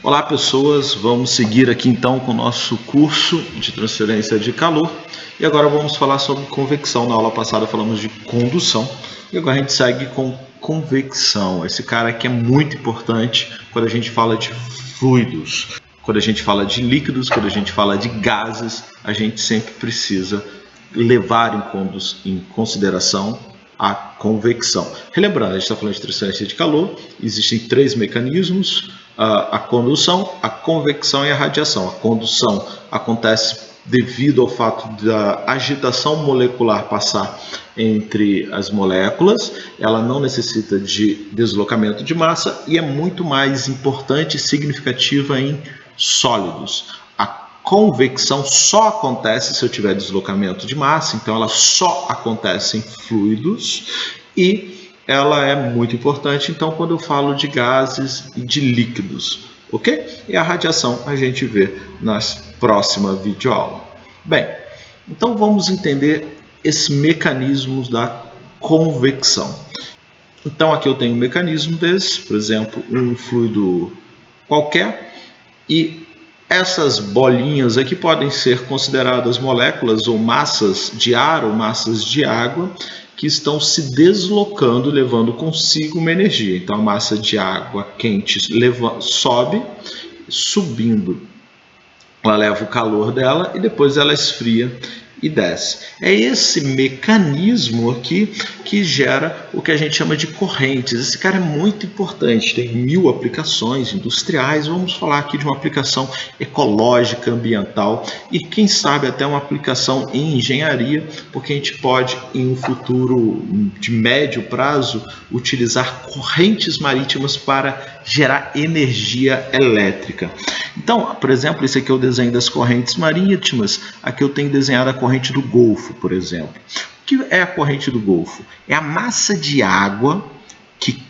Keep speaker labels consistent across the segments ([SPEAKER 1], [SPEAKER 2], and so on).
[SPEAKER 1] Olá pessoas, vamos seguir aqui então com o nosso curso de transferência de calor e agora vamos falar sobre convecção. Na aula passada falamos de condução e agora a gente segue com convecção. Esse cara aqui é muito importante quando a gente fala de fluidos, quando a gente fala de líquidos, quando a gente fala de gases, a gente sempre precisa levar em consideração a convecção. Relembrando, a gente está falando de transferência de calor, existem três mecanismos: a condução, a convecção e a radiação. A condução acontece devido ao fato da agitação molecular passar entre as moléculas, ela não necessita de deslocamento de massa e é muito mais importante e significativa em sólidos. A convecção só acontece se eu tiver deslocamento de massa, então ela só acontece em fluidos e ela é muito importante, então, quando eu falo de gases e de líquidos, ok? E a radiação a gente vê na próxima videoaula. Bem, então vamos entender esses mecanismos da convecção. Então, aqui eu tenho um mecanismo desse, por exemplo, um fluido qualquer, e essas bolinhas aqui podem ser consideradas moléculas ou massas de ar ou massas de água que estão se deslocando, levando consigo uma energia. Então, a massa de água quente sobe, subindo, ela leva o calor dela e depois ela esfria e desce. É esse mecanismo aqui que gera o que a gente chama de correntes. Esse cara é muito importante, tem 1000 aplicações industriais. Vamos falar aqui de uma aplicação ecológica, ambiental e quem sabe até uma aplicação em engenharia, porque a gente pode em um futuro de médio prazo utilizar correntes marítimas para gerar energia elétrica. Então, por exemplo, esse aqui é o desenho das correntes marítimas. Aqui eu tenho desenhado a corrente do Golfo, por exemplo. O que é a corrente do Golfo? É a massa de água que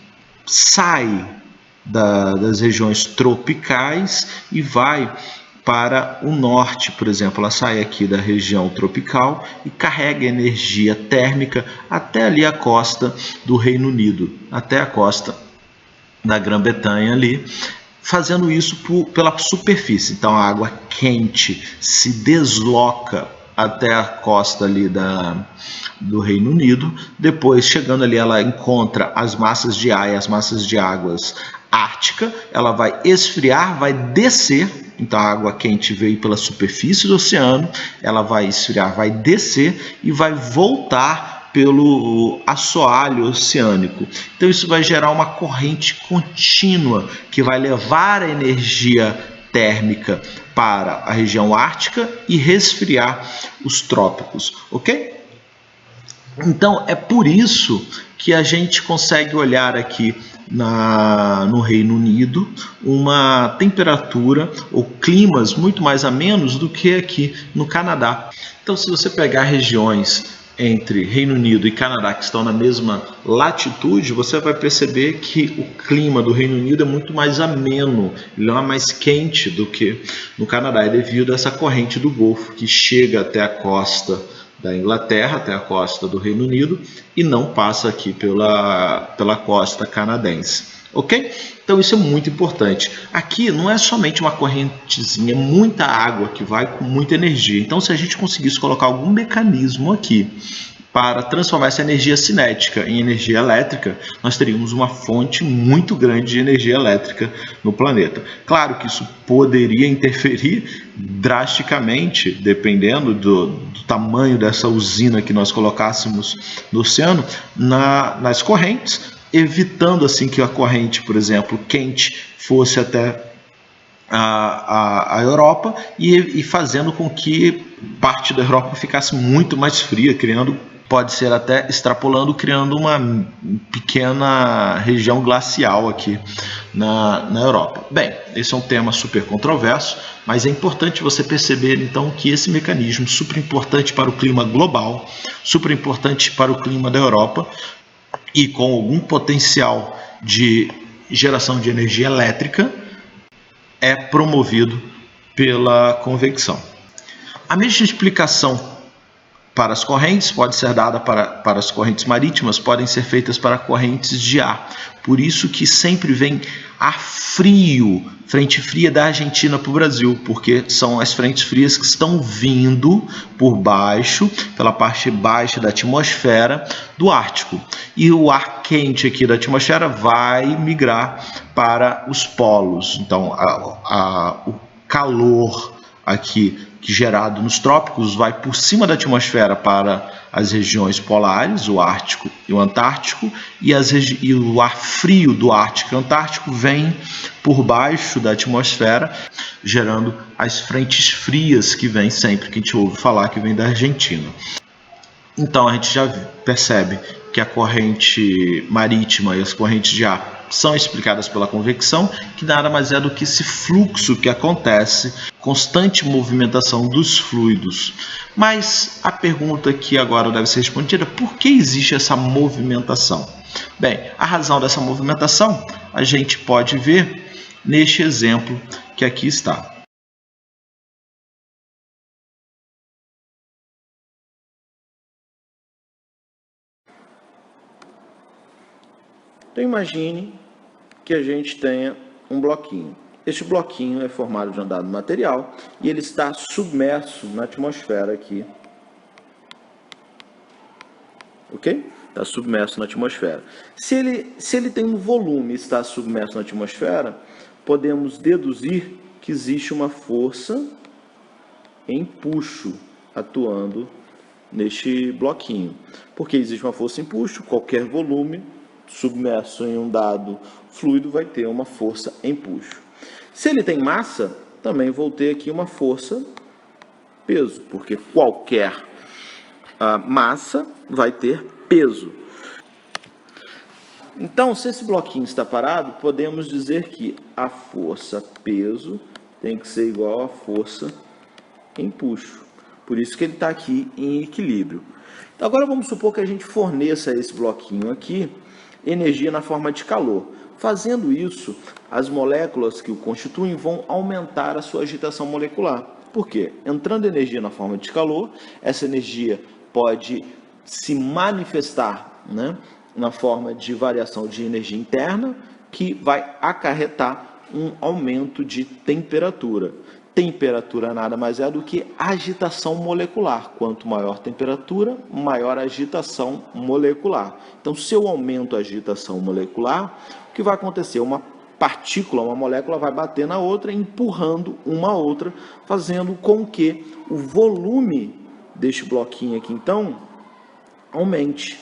[SPEAKER 1] sai das regiões tropicais e vai para o norte, por exemplo. Ela sai aqui da região tropical e carrega energia térmica até ali a costa do Reino Unido, até a costa da Grã-Bretanha ali, fazendo isso pela superfície. Então a água quente se desloca até a costa ali do Reino Unido, depois chegando ali ela encontra as massas de ar e as massas de águas ártica, ela vai esfriar, vai descer. Então a água quente veio pela superfície do oceano, ela vai esfriar, vai descer e vai voltar pelo assoalho oceânico. Então isso vai gerar uma corrente contínua que vai levar a energia térmica para a região ártica e resfriar os trópicos, ok? Então é por isso que a gente consegue olhar aqui no Reino Unido uma temperatura ou climas muito mais amenos do que aqui no Canadá. Então se você pegar regiões entre Reino Unido e Canadá que estão na mesma latitude, você vai perceber que o clima do Reino Unido é muito mais ameno, ele não é mais quente do que no Canadá, é devido a essa corrente do Golfo que chega até a costa da Inglaterra, até a costa do Reino Unido e não passa aqui pela costa canadense. Ok? Então isso é muito importante. Aqui não é somente uma correntezinha, é muita água que vai com muita energia. Então se a gente conseguisse colocar algum mecanismo aqui para transformar essa energia cinética em energia elétrica, nós teríamos uma fonte muito grande de energia elétrica no planeta. Claro que isso poderia interferir drasticamente, dependendo do tamanho dessa usina que nós colocássemos no oceano, nas correntes, evitando assim que a corrente, por exemplo, quente fosse até a Europa e fazendo com que parte da Europa ficasse muito mais fria, pode ser até extrapolando, criando uma pequena região glacial aqui na Europa. Bem, esse é um tema super controverso, mas é importante você perceber então que esse mecanismo super importante para o clima global, super importante para o clima da Europa, e com algum potencial de geração de energia elétrica, é promovido pela convecção. A mesma explicação para as correntes, pode ser dada para as correntes marítimas, podem ser feitas para correntes de ar. Por isso que sempre vem ar frio, frente fria da Argentina para o Brasil, porque são as frentes frias que estão vindo por baixo, pela parte baixa da atmosfera do Ártico. E o ar quente aqui da atmosfera vai migrar para os polos. Então, o calor aqui gerado nos trópicos vai por cima da atmosfera para as regiões polares, o Ártico e o Antártico, e o ar frio do Ártico e Antártico vem por baixo da atmosfera, gerando as frentes frias que vem sempre, que a gente ouve falar que vem da Argentina. Então a gente já percebe que a corrente marítima e as correntes de ar são explicadas pela convecção, que nada mais é do que esse fluxo que acontece, constante movimentação dos fluidos. Mas a pergunta que agora deve ser respondida: por que existe essa movimentação? Bem, a razão dessa movimentação a gente pode ver neste exemplo que aqui está. Então imagine que a gente tenha um bloquinho. Este bloquinho é formado de um dado material e ele está submerso na atmosfera aqui. Ok? Está submerso na atmosfera. Se ele tem um volume e está submerso na atmosfera, podemos deduzir que existe uma força empuxo atuando neste bloquinho. Porque existe uma força empuxo, qualquer volume submerso em um dado fluido vai ter uma força empuxo. Se ele tem massa, também vou ter aqui uma força peso, porque qualquer massa vai ter peso. Então, se esse bloquinho está parado, podemos dizer que a força peso tem que ser igual à força empuxo. Por isso que ele está aqui em equilíbrio. Então, agora vamos supor que a gente forneça a esse bloquinho aqui energia na forma de calor. Fazendo isso, as moléculas que o constituem vão aumentar a sua agitação molecular. Por quê? Entrando energia na forma de calor, essa energia pode se manifestar, na forma de variação de energia interna, que vai acarretar um aumento de temperatura. Temperatura nada mais é do que agitação molecular. Quanto maior a temperatura, maior a agitação molecular. Então, se eu aumento a agitação molecular, o que vai acontecer? Uma partícula, uma molécula vai bater na outra, empurrando uma a outra, fazendo com que o volume deste bloquinho aqui, então, aumente.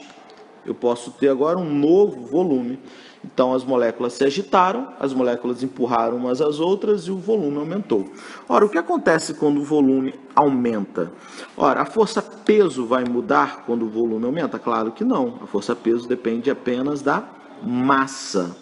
[SPEAKER 1] Eu posso ter agora um novo volume. Então, as moléculas se agitaram, as moléculas empurraram umas às outras e o volume aumentou. Ora, o que acontece quando o volume aumenta? Ora, a força-peso vai mudar quando o volume aumenta? Claro que não. A força-peso depende apenas da massa.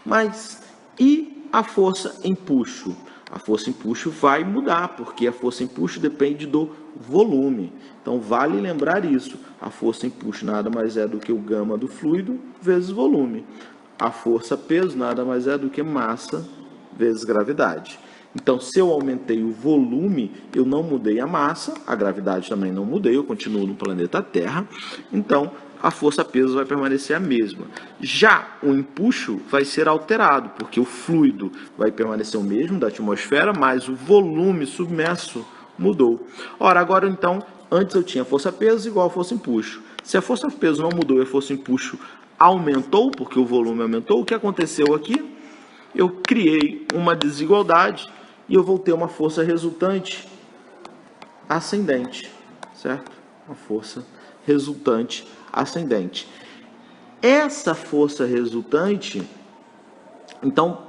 [SPEAKER 1] Mas, e a força-empuxo? A força-empuxo vai mudar, porque a força-empuxo depende do volume. Então, vale lembrar isso. A força-empuxo nada mais é do que o gama do fluido vezes volume. A força-peso nada mais é do que massa vezes gravidade. Então, se eu aumentei o volume, eu não mudei a massa, a gravidade também não mudei, eu continuo no planeta Terra. Então, a força-peso vai permanecer a mesma. Já o empuxo vai ser alterado, porque o fluido vai permanecer o mesmo da atmosfera, mas o volume submerso mudou. Ora, agora então, antes eu tinha força-peso igual a força-empuxo. Se a força-peso não mudou e a força-empuxo aumentou, porque o volume aumentou, o que aconteceu aqui? Eu criei uma desigualdade e eu vou ter uma força resultante ascendente, certo? Uma força resultante ascendente. Essa força resultante, então,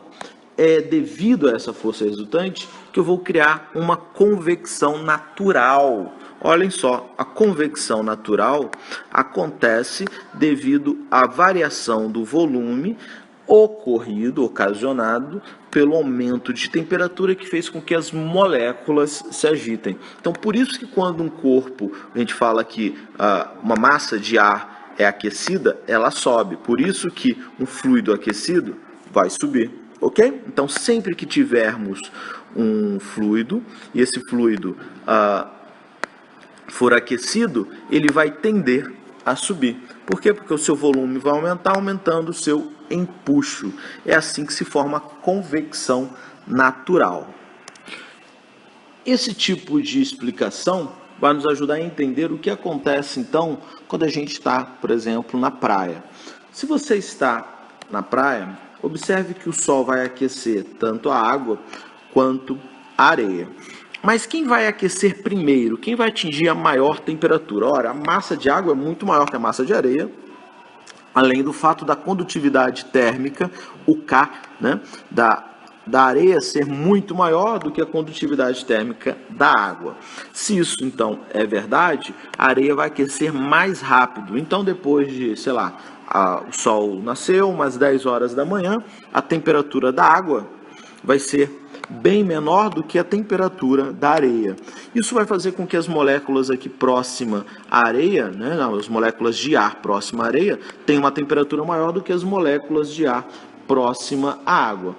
[SPEAKER 1] é devido a essa força resultante que eu vou criar uma convecção natural. Olhem só, a convecção natural acontece devido à variação do volume ocasionado pelo aumento de temperatura que fez com que as moléculas se agitem. Então, por isso que quando um corpo, a gente fala que uma massa de ar é aquecida, ela sobe. Por isso que um fluido aquecido vai subir. Ok? Então, sempre que tivermos um fluido, e esse fluido for aquecido, ele vai tender a subir. Por quê? Porque o seu volume vai aumentar, aumentando o seu empuxo. É assim que se forma a convecção natural. Esse tipo de explicação vai nos ajudar a entender o que acontece, então, quando a gente está, por exemplo, na praia. Se você está na praia, observe que o sol vai aquecer tanto a água quanto a areia. Mas quem vai aquecer primeiro? Quem vai atingir a maior temperatura? Ora, a massa de água é muito maior que a massa de areia, além do fato da condutividade térmica, o K, né, da areia ser muito maior do que a condutividade térmica da água. Se isso, então, é verdade, a areia vai aquecer mais rápido. Então, depois de, sei lá, o sol nasceu, umas 10 horas da manhã, a temperatura da água vai ser bem menor do que a temperatura da areia. Isso vai fazer com que as moléculas aqui próximas à areia, né, as moléculas de ar próximas à areia, tenham uma temperatura maior do que as moléculas de ar próxima à água.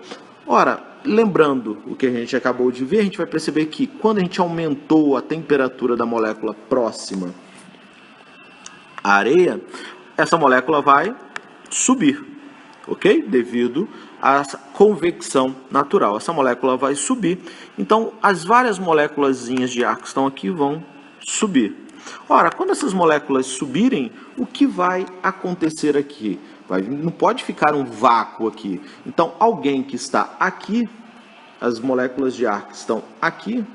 [SPEAKER 1] Ora, lembrando o que a gente acabou de ver, a gente vai perceber que quando a gente aumentou a temperatura da molécula próxima à areia, essa molécula vai subir, ok? Devido à convecção natural. Essa molécula vai subir, então as várias moléculazinhas de ar que estão aqui vão subir. Ora, quando essas moléculas subirem, o que vai acontecer aqui? Não pode ficar um vácuo aqui. Então, alguém que está aqui, as moléculas de ar que estão aqui,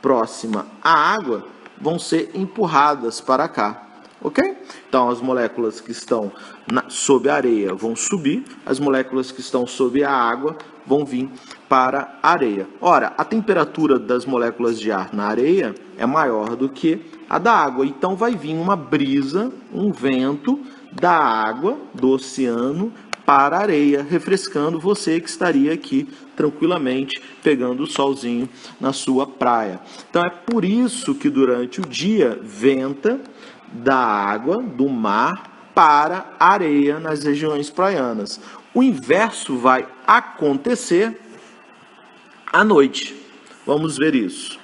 [SPEAKER 1] próxima à água, vão ser empurradas para cá. Ok? Então, as moléculas que estão sob a areia vão subir, as moléculas que estão sob a água vão vir para a areia. Ora, a temperatura das moléculas de ar na areia é maior do que a da água, então vai vir uma brisa, um vento da água, do oceano, para a areia, refrescando você que estaria aqui tranquilamente pegando o solzinho na sua praia. Então, é por isso que durante o dia venta da água, do mar, para a areia nas regiões praianas. O inverso vai acontecer à noite. Vamos ver isso.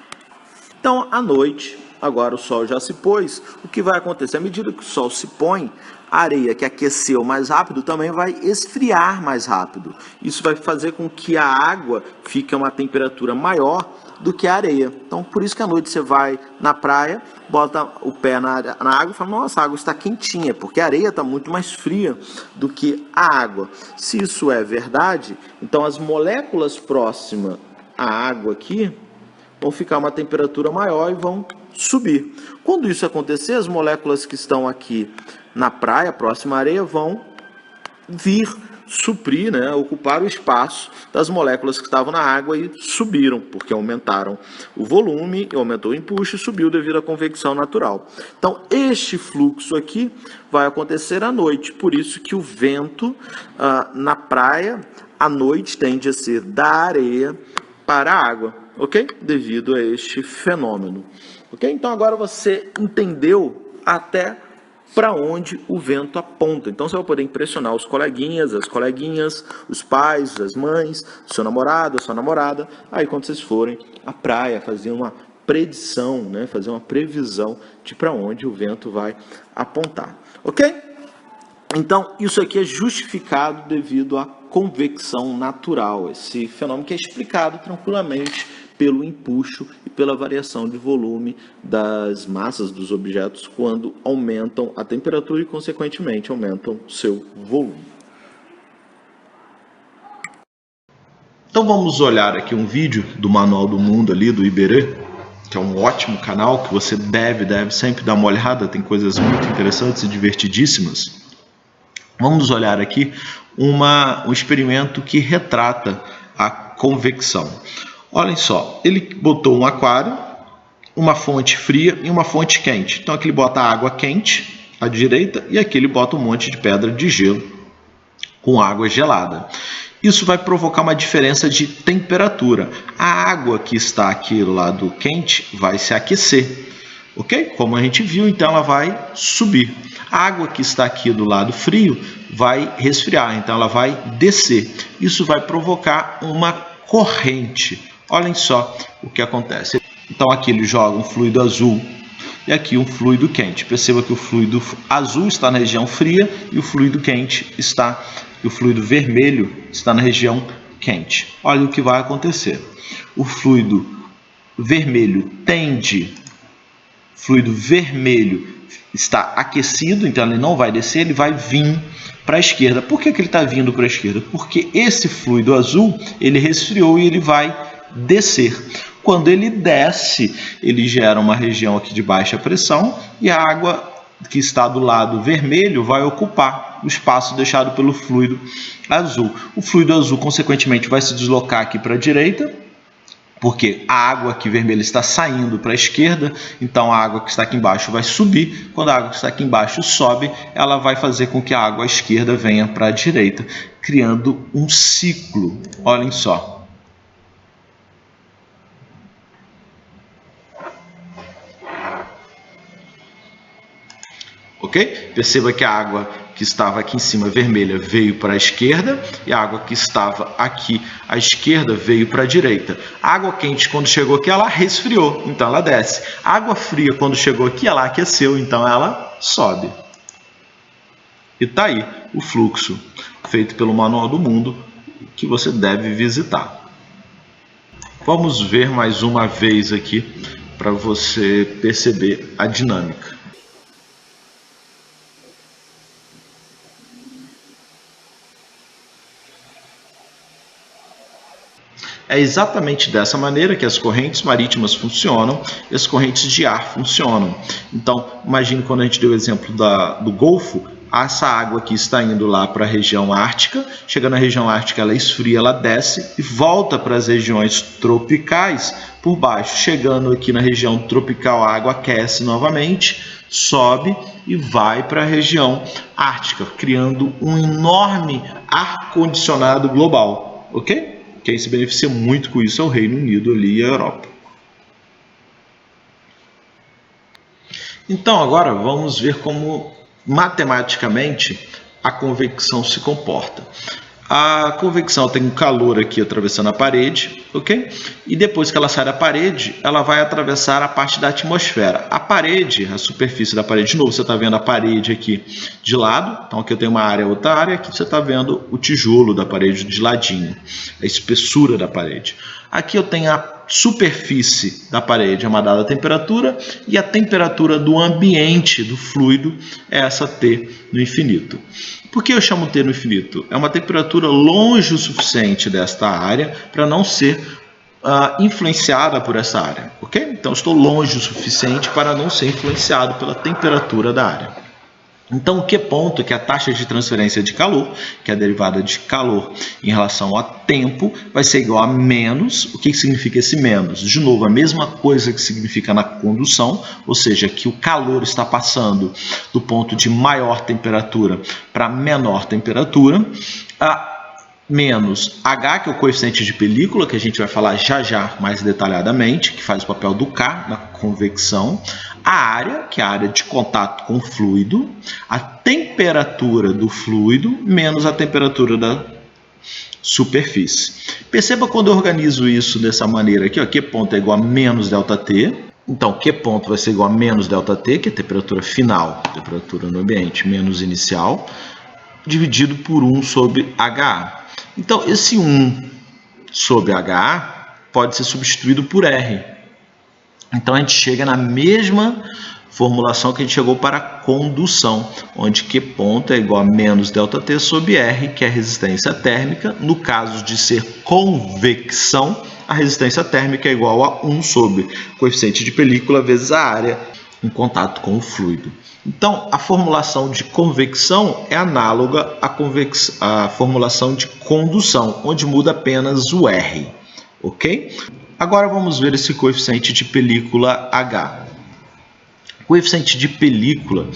[SPEAKER 1] Então, à noite, agora o sol já se pôs, o que vai acontecer? À medida que o sol se põe, a areia que aqueceu mais rápido também vai esfriar mais rápido. Isso vai fazer com que a água fique a uma temperatura maior do que a areia. Então, por isso que à noite você vai na praia, bota o pé na água e fala, nossa, a água está quentinha, porque a areia está muito mais fria do que a água. Se isso é verdade, então as moléculas próximas à água aqui vão ficar a uma temperatura maior e vão subir. Quando isso acontecer, as moléculas que estão aqui na praia, próxima à areia, vão vir suprir, né, ocupar o espaço das moléculas que estavam na água e subiram, porque aumentaram o volume, aumentou o empuxo e subiu devido à convecção natural. Então, este fluxo aqui vai acontecer à noite, por isso que o vento na praia, à noite, tende a ser da areia para a água, ok? Devido a este fenômeno. Ok? Então, agora você entendeu até para onde o vento aponta. Então, você vai poder impressionar os coleguinhas, as coleguinhas, os pais, as mães, seu namorado, a sua namorada. Aí, quando vocês forem à praia, fazer uma predição, né? Fazer uma previsão de para onde o vento vai apontar. Ok? Então, isso aqui é justificado devido à convecção natural. Esse fenômeno que é explicado tranquilamente pelo empuxo e pela variação de volume das massas dos objetos quando aumentam a temperatura e, consequentemente, aumentam seu volume. Então vamos olhar aqui um vídeo do Manual do Mundo ali, do Iberê, que é um ótimo canal que você deve sempre dar uma olhada, tem coisas muito interessantes e divertidíssimas. Vamos olhar aqui um experimento que retrata a convecção. Olhem só, ele botou um aquário, uma fonte fria e uma fonte quente. Então aqui ele bota água quente à direita e aqui ele bota um monte de pedra de gelo com água gelada. Isso vai provocar uma diferença de temperatura. A água que está aqui do lado quente vai se aquecer, ok? Como a gente viu, então ela vai subir. A água que está aqui do lado frio vai resfriar, então ela vai descer. Isso vai provocar uma corrente. Olhem só o que acontece. Então aqui ele joga um fluido azul e aqui um fluido quente. Perceba que o fluido azul está na região fria e o fluido vermelho está na região quente. Olha o que vai acontecer. O fluido vermelho está aquecido, então ele não vai descer, ele vai vir para a esquerda. Por que ele está vindo para a esquerda? Porque esse fluido azul, ele resfriou e ele vai descer. Quando ele desce, ele gera uma região aqui de baixa pressão e a água que está do lado vermelho vai ocupar o espaço deixado pelo fluido azul. O fluido azul, consequentemente, vai se deslocar aqui para a direita, porque a água aqui vermelha está saindo para a esquerda, então a água que está aqui embaixo vai subir. Quando a água que está aqui embaixo sobe, ela vai fazer com que a água à esquerda venha para a direita, criando um ciclo. Olhem só. Ok? Perceba que a água que estava aqui em cima vermelha veio para a esquerda e a água que estava aqui à esquerda veio para a direita. A água quente, quando chegou aqui, ela resfriou, então ela desce. A água fria, quando chegou aqui, ela aqueceu, então ela sobe. E está aí o fluxo feito pelo Manual do Mundo que você deve visitar. Vamos ver mais uma vez aqui para você perceber a dinâmica. É exatamente dessa maneira que as correntes marítimas funcionam e as correntes de ar funcionam. Então, imagine quando a gente deu o exemplo do Golfo, essa água aqui está indo lá para a região ártica, chega na região ártica, ela esfria, ela desce e volta para as regiões tropicais por baixo. Chegando aqui na região tropical, a água aquece novamente, sobe e vai para a região ártica, criando um enorme ar-condicionado global, ok? Quem se beneficia muito com isso é o Reino Unido ali e a Europa. Então agora vamos ver como matematicamente a convecção se comporta. A convecção tem um calor aqui atravessando a parede, ok? E depois que ela sai da parede, ela vai atravessar a parte da atmosfera. A parede, a superfície da parede, de novo, você está vendo a parede aqui de lado. Então aqui eu tenho uma área, outra área. Aqui você está vendo o tijolo da parede de ladinho, a espessura da parede. Aqui eu tenho a superfície da parede, é uma dada temperatura, e a temperatura do ambiente do fluido é essa T no infinito. Por que eu chamo T no infinito? É uma temperatura longe o suficiente desta área para não ser influenciada por essa área, ok? Então, estou longe o suficiente para não ser influenciado pela temperatura da área. Então, o Q ponto, que é a taxa de transferência de calor, que é a derivada de calor em relação a tempo, vai ser igual a menos. O que significa esse menos? De novo, a mesma coisa que significa na condução, ou seja, que o calor está passando do ponto de maior temperatura para menor temperatura, menos H, que é o coeficiente de película, que a gente vai falar já mais detalhadamente, que faz o papel do K na convecção, a área, que é a área de contato com o fluido, a temperatura do fluido, menos a temperatura da superfície. Perceba quando eu organizo isso dessa maneira aqui, ó, Q ponto é igual a menos ΔT, então Q ponto vai ser igual a menos ΔT, que é a temperatura final, temperatura no ambiente, menos inicial, dividido por 1 sobre HA. Então, esse 1 sobre HA pode ser substituído por R. Então, a gente chega na mesma formulação que a gente chegou para a condução, onde Q ponto é igual a menos ΔT sobre R, que é a resistência térmica. No caso de ser convecção, a resistência térmica é igual a 1 sobre coeficiente de película vezes a área em contato com o fluido. Então, a formulação de convecção é análoga à formulação de condução, onde muda apenas o R, ok? Agora vamos ver esse coeficiente de película H. O coeficiente de película,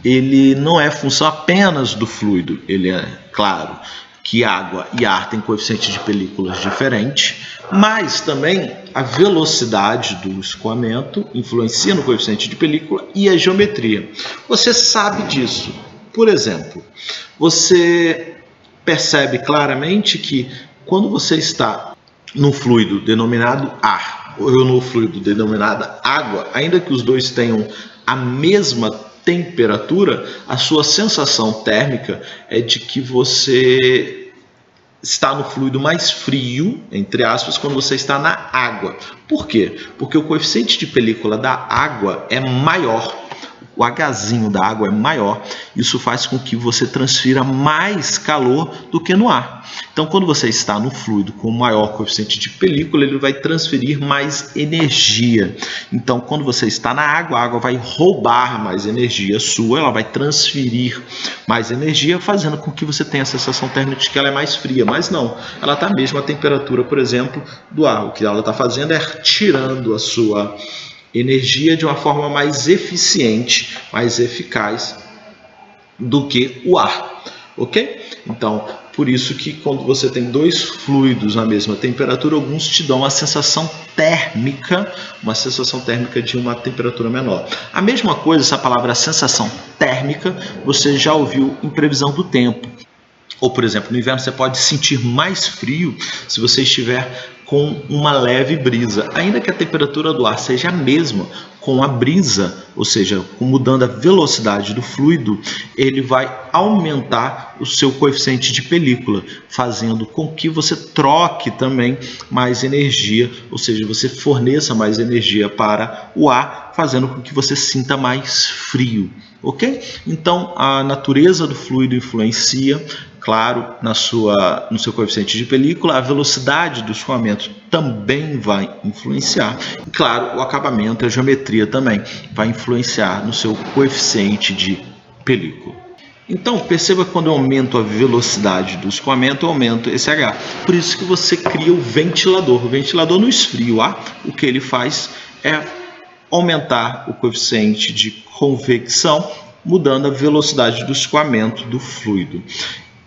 [SPEAKER 1] ele não é função apenas do fluido, ele é claro que água e ar têm coeficiente de películas diferentes, mas também a velocidade do escoamento influencia no coeficiente de película e a geometria. Você sabe disso. Por exemplo, você percebe claramente que quando você está num fluido denominado ar, ou no fluido denominada água, ainda que os dois tenham a mesma temperatura, a sua sensação térmica é de que você está no fluido mais frio, entre aspas, quando você está na água. Por quê? Porque o coeficiente de película da água é maior. O Hzinho da água é maior, isso faz com que você transfira mais calor do que no ar. Então, quando você está no fluido com maior coeficiente de película, ele vai transferir mais energia. Então, quando você está na água, a água vai roubar mais energia sua, ela vai transferir mais energia, fazendo com que você tenha a sensação térmica de que ela é mais fria. Mas não, ela está à mesma temperatura, por exemplo, do ar. O que ela está fazendo é tirando a sua energia de uma forma mais eficiente, mais eficaz do que o ar, ok? Então, por isso que quando você tem dois fluidos na mesma temperatura, alguns te dão uma sensação térmica de uma temperatura menor. A mesma coisa, essa palavra sensação térmica, você já ouviu em previsão do tempo. Ou, por exemplo, no inverno você pode sentir mais frio se você estiver com uma leve brisa. Ainda que a temperatura do ar seja a mesma, com a brisa, ou seja, mudando a velocidade do fluido, ele vai aumentar o seu coeficiente de película, fazendo com que você troque também mais energia, ou seja, você forneça mais energia para o ar, fazendo com que você sinta mais frio, ok? Então, a natureza do fluido influencia, claro, no seu coeficiente de película, a velocidade do escoamento também vai influenciar. E, claro, o acabamento, a geometria também vai influenciar no seu coeficiente de película. Então, perceba que quando eu aumento a velocidade do escoamento, eu aumento esse H. Por isso que você cria o ventilador. O ventilador não esfria o ar, o que ele faz é aumentar o coeficiente de convecção, mudando a velocidade do escoamento do fluido.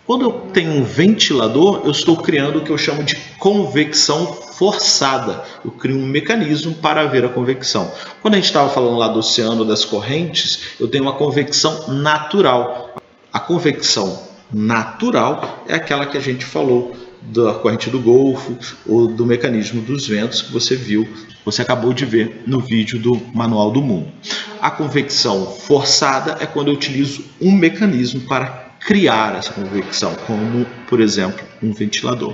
[SPEAKER 1] Quando eu tenho um ventilador, eu estou criando o que eu chamo de convecção forçada. Eu crio um mecanismo para haver a convecção. Quando a gente estava falando lá do oceano, das correntes, eu tenho uma convecção natural. A convecção natural é aquela que a gente falou da corrente do Golfo ou do mecanismo dos ventos que você viu, você acabou de ver no vídeo do Manual do Mundo. A convecção forçada é quando eu utilizo um mecanismo para criar essa convecção, como, por exemplo, um ventilador.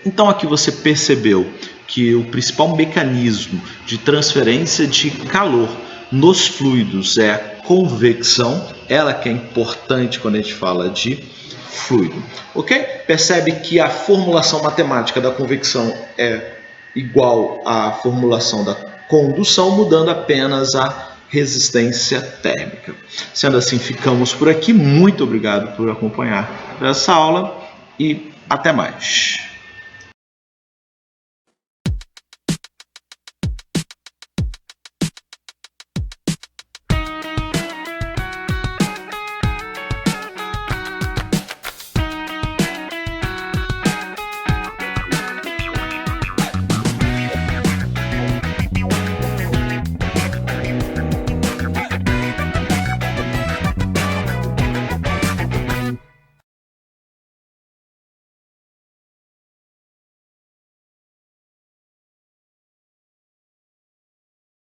[SPEAKER 1] Então, aqui você percebeu que o principal mecanismo de transferência de calor nos fluidos é a convecção, ela que é importante quando a gente fala de fluido, ok? Percebe que a formulação matemática da convecção é igual à formulação da condução, mudando apenas a resistência térmica. Sendo assim, ficamos por aqui. Muito obrigado por acompanhar essa aula e até mais.